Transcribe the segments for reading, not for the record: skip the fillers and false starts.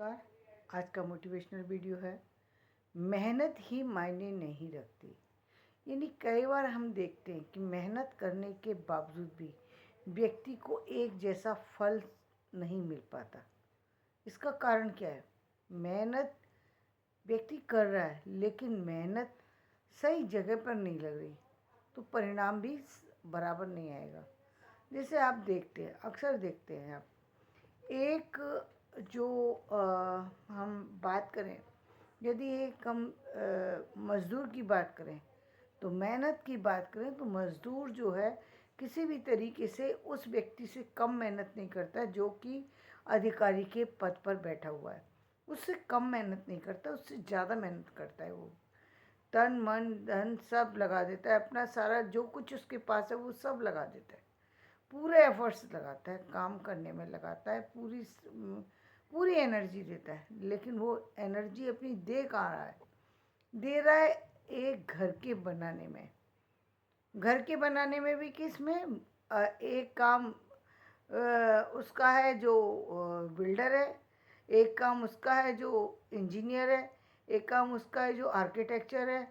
नमस्कार। आज का मोटिवेशनल वीडियो है, मेहनत ही मायने नहीं रखती। यानी कई बार हम देखते हैं कि मेहनत करने के बावजूद भी व्यक्ति को एक जैसा फल नहीं मिल पाता। इसका कारण क्या है? मेहनत व्यक्ति कर रहा है लेकिन मेहनत सही जगह पर नहीं लग रही, तो परिणाम भी बराबर नहीं आएगा। जैसे आप देखते हैं, अक्सर देखते हैं आप, एक जो हम बात करें, यदि एक हम मज़दूर की बात करें, तो मेहनत की बात करें तो मज़दूर जो है किसी भी तरीके से उस व्यक्ति से कम मेहनत नहीं करता जो कि अधिकारी के पद पर बैठा हुआ है। उससे कम मेहनत नहीं करता, उससे ज़्यादा मेहनत करता है। वो तन मन धन सब लगा देता है, अपना सारा जो कुछ उसके पास है वो सब लगा देता है, पूरे एफर्ट्स लगाता है, काम करने में लगाता है, पूरी एनर्जी देता है। लेकिन वो एनर्जी अपनी दे कहाँ रहा है? दे रहा है एक घर के बनाने में। घर के बनाने में भी किस में? एक काम उसका है जो बिल्डर है, एक काम उसका है जो इंजीनियर है, एक काम उसका है जो आर्किटेक्चर है।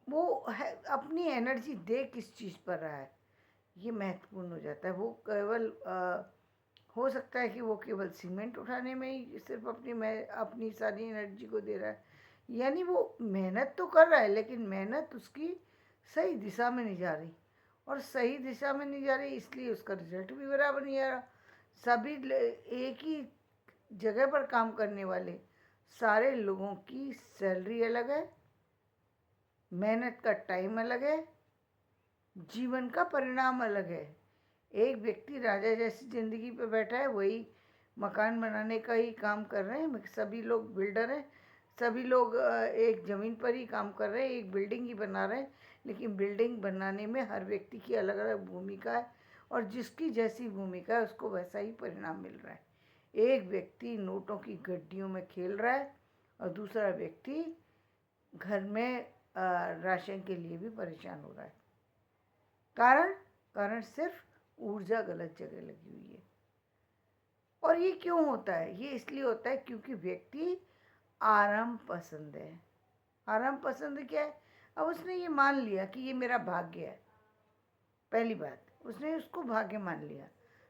वो है अपनी एनर्जी दे किस चीज़ पर रहा है, ये महत्वपूर्ण हो जाता है। वो केवल हो सकता है कि वो केवल सीमेंट उठाने में ही सिर्फ अपनी सारी एनर्जी को दे रहा है, यानी वो मेहनत तो कर रहा है लेकिन मेहनत उसकी सही दिशा में नहीं जा रही, और सही दिशा में नहीं जा रही इसलिए उसका रिजल्ट भी बराबर नहीं आ रहा। सभी एक ही जगह पर काम करने वाले सारे लोगों की सैलरी अलग है, मेहनत का टाइम अलग है, जीवन का परिणाम अलग है। एक व्यक्ति राजा जैसी ज़िंदगी पे बैठा है, वही मकान बनाने का ही काम कर रहे हैं, सभी लोग बिल्डर हैं, सभी लोग एक ज़मीन पर ही काम कर रहे हैं, एक बिल्डिंग ही बना रहे हैं। लेकिन बिल्डिंग बनाने में हर व्यक्ति की अलग अलग भूमिका है, और जिसकी जैसी भूमिका है उसको वैसा ही परिणाम मिल रहा है। एक व्यक्ति नोटों की गड्डियों में खेल रहा है और दूसरा व्यक्ति घर में राशन के लिए भी परेशान हो रहा है। कारण सिर्फ ऊर्जा गलत जगह लगी हुई है। और ये क्यों होता है? ये इसलिए होता है क्योंकि व्यक्ति आराम पसंद है। आराम पसंद क्या है? अब उसने ये मान लिया कि ये मेरा भाग्य है। पहली बात, उसने उसको भाग्य मान लिया।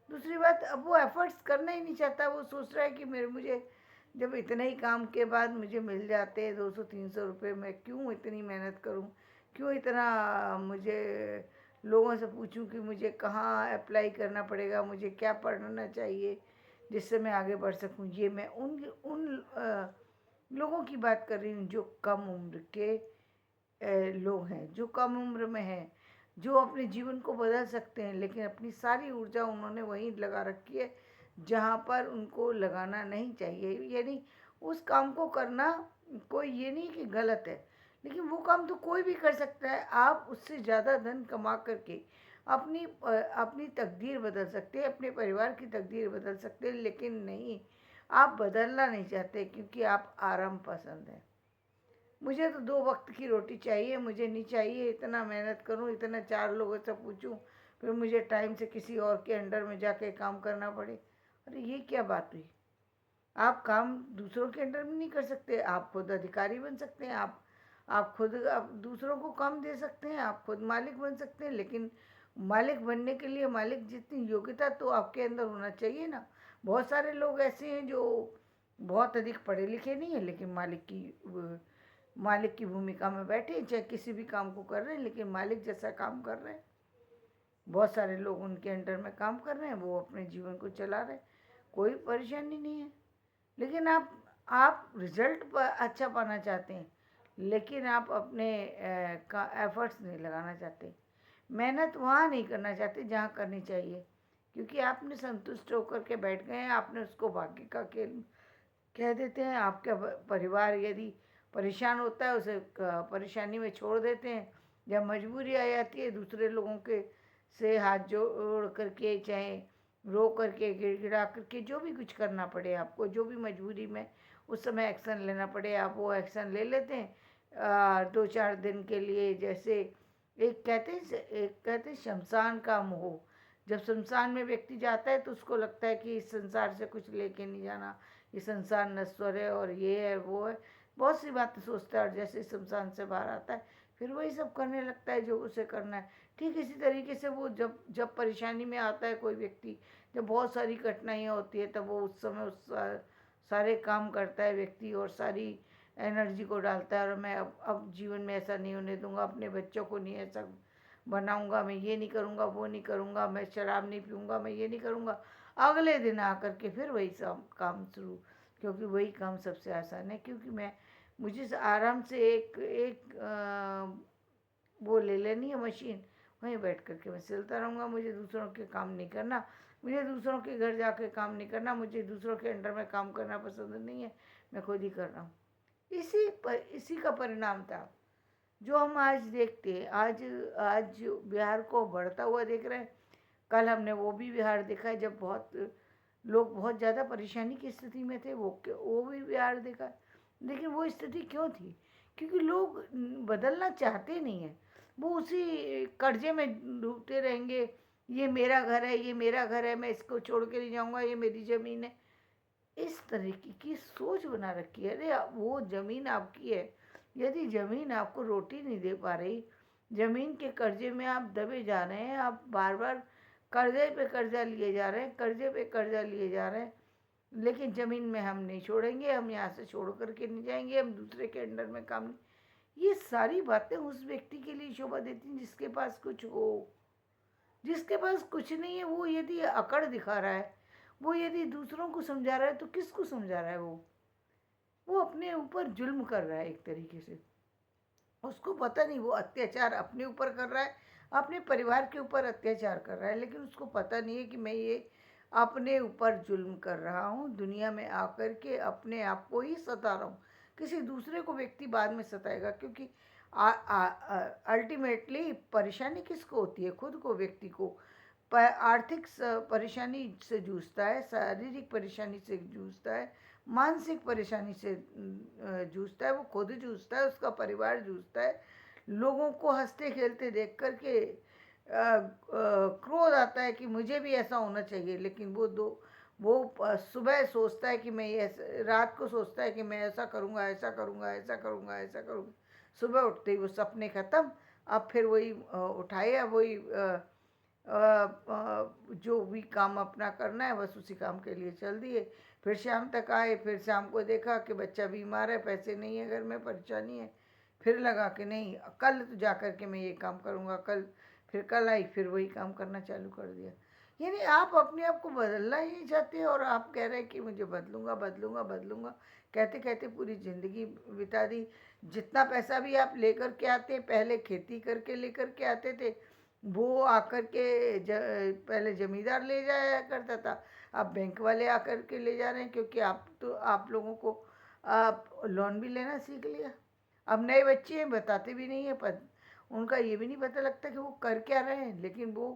दूसरी बात, अब वो एफर्ट्स करना ही नहीं चाहता। वो सोच रहा है कि मुझे जब इतने ही काम के बाद मुझे मिल जाते हैं 200-300 रुपये, मैं क्यों इतनी मेहनत करूं, क्यों इतना मुझे लोगों से पूछूं कि मुझे कहाँ अप्लाई करना पड़ेगा, मुझे क्या पढ़ना चाहिए जिससे मैं आगे बढ़ सकूं। ये मैं उन उन लोगों की बात कर रही हूँ जो कम उम्र के लोग हैं, जो कम उम्र में हैं, जो अपने जीवन को बदल सकते हैं, लेकिन अपनी सारी ऊर्जा उन्होंने वहीं लगा रखी है जहाँ पर उनको लगाना नहीं चाहिए। यानी उस काम को करना कोई ये नहीं कि गलत है, लेकिन वो काम तो कोई भी कर सकता है। आप उससे ज़्यादा धन कमा करके अपनी तकदीर बदल सकते हैं, अपने परिवार की तकदीर बदल सकते हैं, लेकिन नहीं, आप बदलना नहीं चाहते क्योंकि आप आराम पसंद है। मुझे तो 2 वक्त की रोटी चाहिए, मुझे नहीं चाहिए इतना मेहनत करूं, इतना 4 लोगों से पूछूं, फिर मुझे टाइम से किसी और के अंडर में जाके काम करना पड़े। अरे ये क्या बात हुई? आप काम दूसरों के अंडर में नहीं कर सकते, आप खुद अधिकारी बन सकते हैं, आप दूसरों को काम दे सकते हैं, आप खुद मालिक बन सकते हैं। लेकिन मालिक बनने के लिए मालिक जितनी योग्यता तो आपके अंदर होना चाहिए ना। बहुत सारे लोग ऐसे हैं जो बहुत अधिक पढ़े लिखे नहीं है, लेकिन मालिक की भूमिका में बैठे, चाहे किसी भी काम को कर रहे हैं, लेकिन मालिक जैसा काम कर रहे हैं। बहुत सारे लोग उनके अंडर में काम कर रहे हैं, वो अपने जीवन को चला रहे हैं, कोई परेशानी नहीं है। लेकिन आप रिजल्ट अच्छा पाना चाहते हैं, लेकिन आप अपने एफर्ट्स नहीं लगाना चाहते, मेहनत वहाँ नहीं करना चाहते जहाँ करनी चाहिए, क्योंकि आपने संतुष्ट होकर के बैठ गए हैं, आपने उसको भाग्य का खेल कह देते हैं। आपका परिवार यदि परेशान होता है, उसे परेशानी में छोड़ देते हैं। जब मजबूरी आ जाती है, दूसरे लोगों के से हाथ जोड़ करके, चाहे रो करके, गिड़गिड़ा करके, जो भी कुछ करना पड़े आपको, जो भी मजबूरी में उस समय एक्शन लेना पड़े, आप वो एक्शन ले लेते हैं 2-4 दिन के लिए। जैसे एक कहते शमशान का मोह। जब शमशान में व्यक्ति जाता है तो उसको लगता है कि इस संसार से कुछ लेके नहीं जाना, ये संसार नश्वर है और ये है वो है, बहुत सी बातें सोचता है। और जैसे शमशान से बाहर आता है फिर वही सब करने लगता है जो उसे करना है। ठीक इसी तरीके से वो जब जब परेशानी में आता है कोई व्यक्ति, जब बहुत सारी कठिनाइयाँ होती है, तब वो उस समय सारे काम करता है व्यक्ति और सारी एनर्जी को डालता है। और मैं अब जीवन में ऐसा नहीं होने दूंगा, अपने बच्चों को नहीं ऐसा बनाऊंगा, मैं ये नहीं करूंगा, वो नहीं करूंगा, मैं शराब नहीं पीऊंगा, मैं ये नहीं करूंगा। अगले दिन आकर के फिर वही सब काम शुरू, क्योंकि वही काम सबसे आसान है। क्योंकि मैं मुझे आराम से एक एक वो ले लेनी है मशीन, वहीं बैठ करके मैं सिलता रहूँगा। मुझे दूसरों के काम नहीं करना, मुझे दूसरों के घर जाके काम नहीं करना, मुझे दूसरों के अंडर में काम करना पसंद नहीं है, मैं खुद ही कर रहा हूँ। इसी का परिणाम था जो हम आज देखते हैं। आज आज बिहार को बढ़ता हुआ देख रहे हैं। कल हमने वो भी बिहार देखा है जब बहुत लोग बहुत ज़्यादा परेशानी की स्थिति में थे, वो भी बिहार देखा। लेकिन वो स्थिति क्यों थी? क्योंकि लोग बदलना चाहते नहीं हैं, वो उसी कर्जे में डूबते रहेंगे। ये मेरा घर है, ये मेरा घर है, मैं इसको छोड़ के नहीं जाऊँगा, ये मेरी ज़मीन है। इस तरीके की सोच बना रखी है। अरे वो ज़मीन आपकी है, यदि ज़मीन आपको रोटी नहीं दे पा रही, ज़मीन के कर्जे में आप दबे जा रहे हैं, आप बार बार कर्जे पे कर्जा लिए जा रहे हैं, कर्जे पे कर्जा लिए जा रहे हैं, लेकिन ज़मीन में हम नहीं छोड़ेंगे, हम यहाँ से छोड़ करके नहीं जाएंगे, हम दूसरे के अंडर में काम नहीं। ये सारी बातें उस व्यक्ति के लिए शोभा देती हैं जिसके पास कुछ हो। जिसके पास कुछ नहीं है वो यदि अकड़ दिखा रहा है, वो यदि दूसरों को समझा रहा है, तो किसको समझा रहा है? वो अपने ऊपर जुल्म कर रहा है एक तरीके से। उसको पता नहीं वो अत्याचार अपने ऊपर कर रहा है, अपने परिवार के ऊपर अत्याचार कर रहा है, लेकिन उसको पता नहीं है कि मैं ये अपने ऊपर जुल्म कर रहा हूँ। दुनिया में आकर के अपने आप को ही सता रहा हूँ, किसी दूसरे को व्यक्ति बाद में सताएगा। क्योंकि अल्टीमेटली परेशानी किसको होती है? खुद को, व्यक्ति को। आर्थिक परेशानी से जूझता है, शारीरिक परेशानी से जूझता है, मानसिक परेशानी से जूझता है, वो खुद जूझता है, उसका परिवार जूझता है। लोगों को हंसते खेलते देख कर के क्रोध आता है कि मुझे भी ऐसा होना चाहिए। लेकिन वो सुबह सोचता है कि मैं ये, रात को सोचता है कि मैं ऐसा करूँगा, ऐसा करूँगा, ऐसा करूँगा, ऐसा करूँगा। सुबह उठते ही वो सपने ख़त्म। अब फिर वही उठाए, अब वही जो भी काम अपना करना है बस उसी काम के लिए चल दिए। फिर शाम तक आए, फिर शाम को देखा कि बच्चा बीमार है, पैसे नहीं है घर में, परेशानी है। फिर लगा कि नहीं, कल तो जा कर के मैं ये काम करूँगा, कल। फिर कल आई, फिर वही काम करना चालू कर दिया। यानी आप अपने आप को बदलना ही नहीं चाहते और आप कह रहे हैं कि मुझे बदलूँगा, बदलूँगा, बदलूँगा। कहते कहते पूरी ज़िंदगी बिता दी। जितना पैसा भी आप लेकर के आते, पहले खेती करके लेकर के आते थे, वो आकर के पहले ज़मींदार ले जाया करता था, अब बैंक वाले आकर के ले जा रहे हैं। क्योंकि आप लोगों को आप लोन भी लेना सीख लिया। अब नए बच्चे हैं, बताते भी नहीं है, पर उनका ये भी नहीं पता लगता कि वो कर क्या रहे हैं। लेकिन वो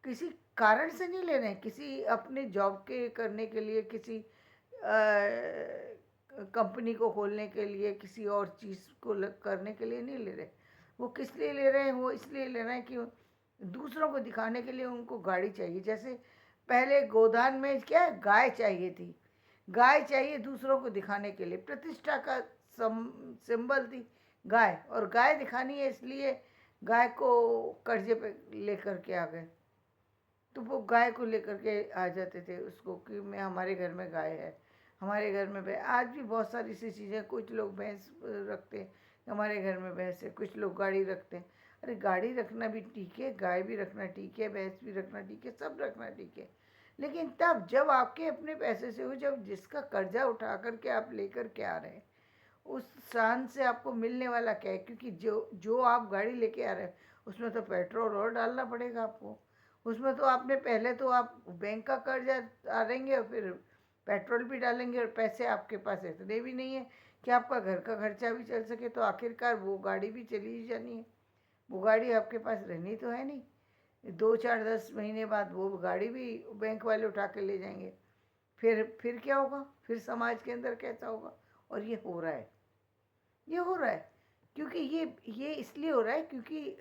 किसी कारण से नहीं ले रहे हैं, किसी अपने जॉब के करने के लिए, किसी कंपनी को खोलने के लिए, किसी और चीज़ को करने के लिए नहीं ले रहे। वो किस लिए ले रहे हैं? वो इसलिए ले रहे हैं कि दूसरों को दिखाने के लिए उनको गाड़ी चाहिए। जैसे पहले गोदान में क्या गाय चाहिए थी, गाय चाहिए दूसरों को दिखाने के लिए, प्रतिष्ठा का सिंबल थी गाय, और गाय दिखानी है इसलिए गाय को कर्जे पे लेकर के आ गए। तो वो गाय को लेकर के आ जाते थे उसको कि मैं, हमारे घर में गाय है, हमारे घर में भैंस। आज भी बहुत सारी ऐसी चीज़ें, कुछ लोग भैंस रखते हैं, हमारे घर में भैंस है, कुछ लोग गाड़ी रखते हैं। अरे गाड़ी रखना भी ठीक है, गाय भी रखना ठीक है, भैंस भी रखना ठीक है, सब रखना ठीक है। लेकिन तब जब आपके अपने पैसे से हो, जब जिसका कर्जा उठा करके आप लेकर के आ रहे हैं, उस शान से आपको मिलने वाला क्या है? क्योंकि जो जो आप गाड़ी लेके आ रहे हैं उसमें तो पेट्रोल और डालना पड़ेगा आपको। उसमें तो आपने पहले तो आप बैंक का कर्जा डालेंगे और फिर पेट्रोल भी डालेंगे, और पैसे आपके पास इतने भी नहीं है कि आपका घर का खर्चा भी चल सके। तो आखिरकार वो गाड़ी भी चली ही जानी है, वो गाड़ी आपके पास रहनी तो है नहीं। 2 4 10 महीने बाद वो गाड़ी भी बैंक वाले उठा के ले जाएंगे। फिर क्या होगा? फिर समाज के अंदर कैसा होगा? और ये हो रहा है, ये हो रहा है। क्योंकि ये इसलिए हो रहा है क्योंकि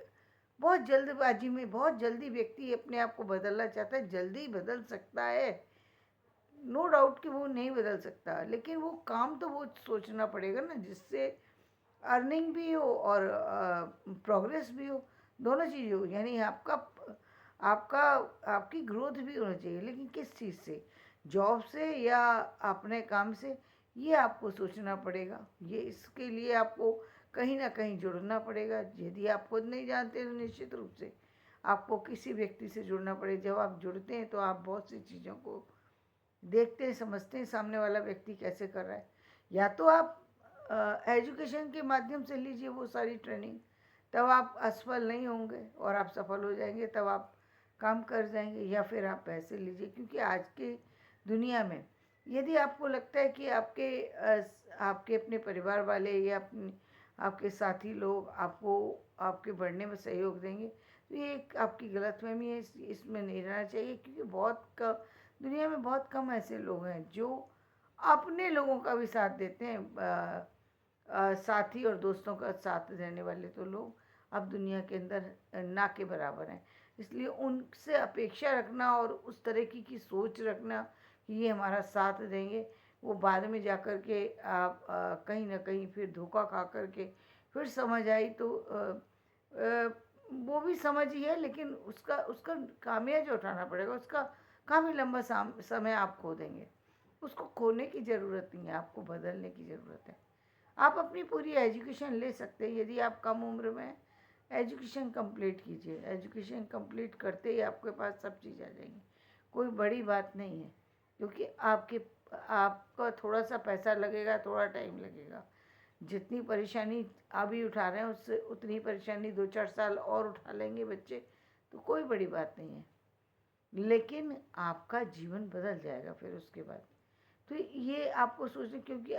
बहुत जल्दबाजी में, बहुत जल्दी व्यक्ति अपने आप को बदलना चाहता है। जल्दी बदल सकता है, नो डाउट कि वो नहीं बदल सकता, लेकिन वो काम तो वो सोचना पड़ेगा ना जिससे अर्निंग भी हो और प्रोग्रेस भी हो, दोनों चीज़ें हो। यानी आपका आपका आपकी ग्रोथ भी होना चाहिए, लेकिन किस चीज़ से, जॉब से या अपने काम से, ये आपको सोचना पड़ेगा। ये इसके लिए आपको कहीं ना कहीं जुड़ना पड़ेगा। यदि आप खुद नहीं जानते तो निश्चित रूप से आपको किसी व्यक्ति से जुड़ना पड़ेगा। जब आप जुड़ते हैं तो आप बहुत सी चीज़ों को देखते हैं, समझते हैं सामने वाला व्यक्ति कैसे कर रहा है। या तो आप एजुकेशन के माध्यम से लीजिए वो सारी ट्रेनिंग, तब आप असफल नहीं होंगे और आप सफल हो जाएंगे, तब आप काम कर जाएंगे। या फिर आप पैसे लीजिए, क्योंकि आज के दुनिया में यदि आपको लगता है कि आपके अपने परिवार वाले या अपने आपके साथी लोग आपको आपके बढ़ने में सहयोग देंगे, तो ये एक आपकी गलतफहमी है। इसमें नहीं रहना चाहिए, क्योंकि दुनिया में बहुत कम ऐसे लोग हैं जो अपने लोगों का भी साथ देते हैं। साथी और दोस्तों का साथ देने वाले तो लोग अब दुनिया के अंदर ना के बराबर हैं। इसलिए उनसे अपेक्षा रखना और उस तरह की सोच रखना कि ये हमारा साथ देंगे, वो बाद में जा कर के आप कहीं ना कहीं फिर धोखा खा कर के फिर समझ आई तो वो भी समझ ही है, लेकिन उसका उसका खामियाजा उठाना पड़ेगा। उसका काफ़ी लंबा समय आप खो देंगे। उसको खोने की ज़रूरत नहीं है, आपको बदलने की ज़रूरत है। आप अपनी पूरी एजुकेशन ले सकते हैं। यदि आप कम उम्र में एजुकेशन कंप्लीट कीजिए, एजुकेशन कंप्लीट करते ही आपके पास सब चीज़ आ जाएंगी। कोई बड़ी बात नहीं है, क्योंकि आपका थोड़ा सा पैसा लगेगा, थोड़ा टाइम लगेगा। जितनी परेशानी अभी उठा रहे हैं उससे उतनी परेशानी 2-4 साल और उठा लेंगे बच्चे, तो कोई बड़ी बात नहीं है। लेकिन आपका जीवन बदल जाएगा फिर उसके बाद। तो ये आपको सोचना, क्योंकि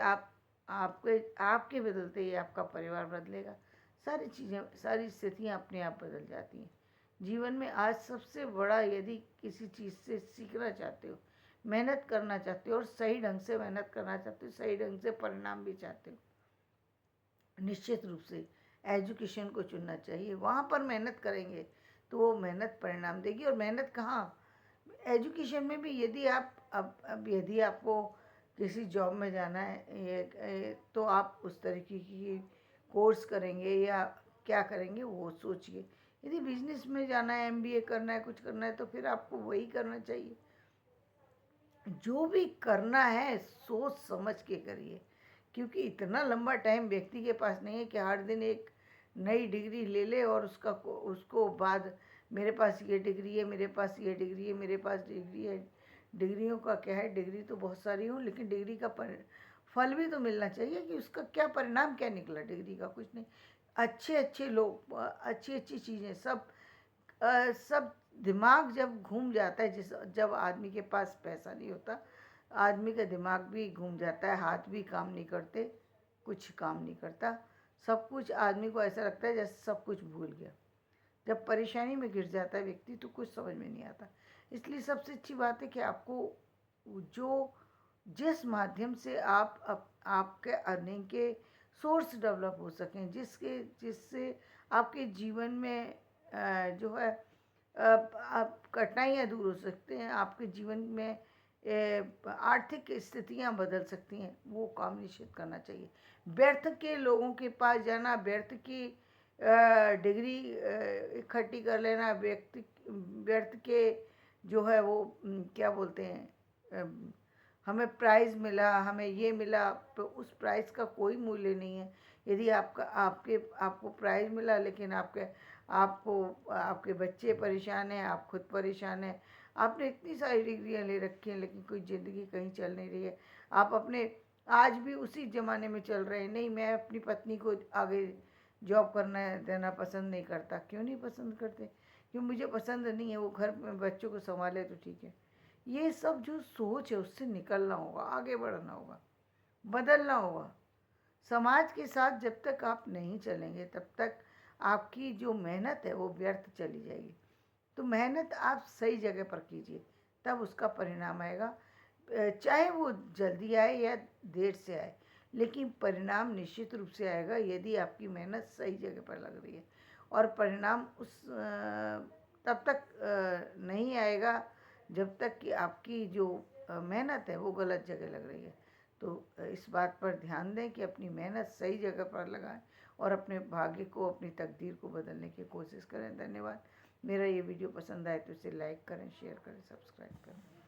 आपके बदलते ही आपका परिवार बदलेगा। सारी चीज़ें, सारी स्थितियाँ अपने आप बदल जाती हैं जीवन में। आज सबसे बड़ा, यदि किसी चीज़ से सीखना चाहते हो, मेहनत करना चाहते हो और सही ढंग से मेहनत करना चाहते हो, सही ढंग से परिणाम भी चाहते हो, निश्चित रूप से एजुकेशन को चुनना चाहिए। वहाँ पर मेहनत करेंगे तो वो मेहनत परिणाम देगी। और मेहनत कहाँ, एजुकेशन में भी। यदि आप अब यदि आपको किसी जॉब में जाना है तो आप उस तरीके की कोर्स करेंगे या क्या करेंगे वो सोचिए। यदि बिजनेस में जाना है, एमबीए करना है, कुछ करना है, तो फिर आपको वही करना चाहिए। जो भी करना है सोच समझ के करिए, क्योंकि इतना लंबा टाइम व्यक्ति के पास नहीं है कि हर दिन एक नई डिग्री ले ले और उसको बाद मेरे पास ये डिग्री है, मेरे पास ये डिग्री है, मेरे पास डिग्री है। डिग्रियों का क्या है, डिग्री तो बहुत सारी हो, लेकिन डिग्री का फल भी तो मिलना चाहिए कि उसका क्या परिणाम क्या निकला। डिग्री का कुछ नहीं। अच्छे अच्छे लोग, अच्छी अच्छी चीज़ें सब दिमाग जब घूम जाता है, जब आदमी के पास पैसा नहीं होता, आदमी का दिमाग भी घूम जाता है, हाथ भी काम नहीं करते, कुछ काम नहीं करता। सब कुछ आदमी को ऐसा लगता है जैसे सब कुछ भूल गया। जब परेशानी में गिर जाता है व्यक्ति तो कुछ समझ में नहीं आता। इसलिए सबसे अच्छी बात है कि आपको जो जिस माध्यम से आपके अर्निंग के सोर्स डेवलप हो सकें, जिससे आपके जीवन में जो है आप कठिनाइयाँ दूर हो सकते हैं, आपके जीवन में आर्थिक स्थितियाँ बदल सकती हैं, वो काम निश्चित करना चाहिए। व्यर्थ के लोगों के पास जाना, व्यर्थ की डिग्री इकट्ठी कर लेना, व्यर्थ के जो है वो क्या बोलते हैं, हमें प्राइज़ मिला, हमें ये मिला, तो उस प्राइज़ का कोई मूल्य नहीं है। यदि आपको प्राइज़ मिला, लेकिन आपके बच्चे परेशान हैं, आप खुद परेशान हैं, आपने इतनी सारी डिग्रियां ले रखी हैं, लेकिन कोई ज़िंदगी कहीं चल नहीं रही है। आप अपने आज भी उसी ज़माने में चल रहे हैं। नहीं, मैं अपनी पत्नी को आगे जॉब करना देना पसंद नहीं करता। क्यों नहीं पसंद करते? क्यों? मुझे पसंद नहीं है, वो घर में बच्चों को संभाले तो ठीक है। ये सब जो सोच है उससे निकलना होगा, आगे बढ़ना होगा, बदलना होगा। समाज के साथ जब तक आप नहीं चलेंगे तब तक आपकी जो मेहनत है वो व्यर्थ चली जाएगी। तो मेहनत आप सही जगह पर कीजिए, तब उसका परिणाम आएगा। चाहे वो जल्दी आए या देर से आए, लेकिन परिणाम निश्चित रूप से आएगा यदि आपकी मेहनत सही जगह पर लग रही है। और परिणाम तब तक नहीं आएगा जब तक कि आपकी जो मेहनत है वो गलत जगह लग रही है। तो इस बात पर ध्यान दें कि अपनी मेहनत सही जगह पर लगाएं और अपने भाग्य को, अपनी तकदीर को बदलने की कोशिश करें। धन्यवाद। मेरा ये वीडियो पसंद आए तो इसे लाइक करें, शेयर करें, सब्सक्राइब करें।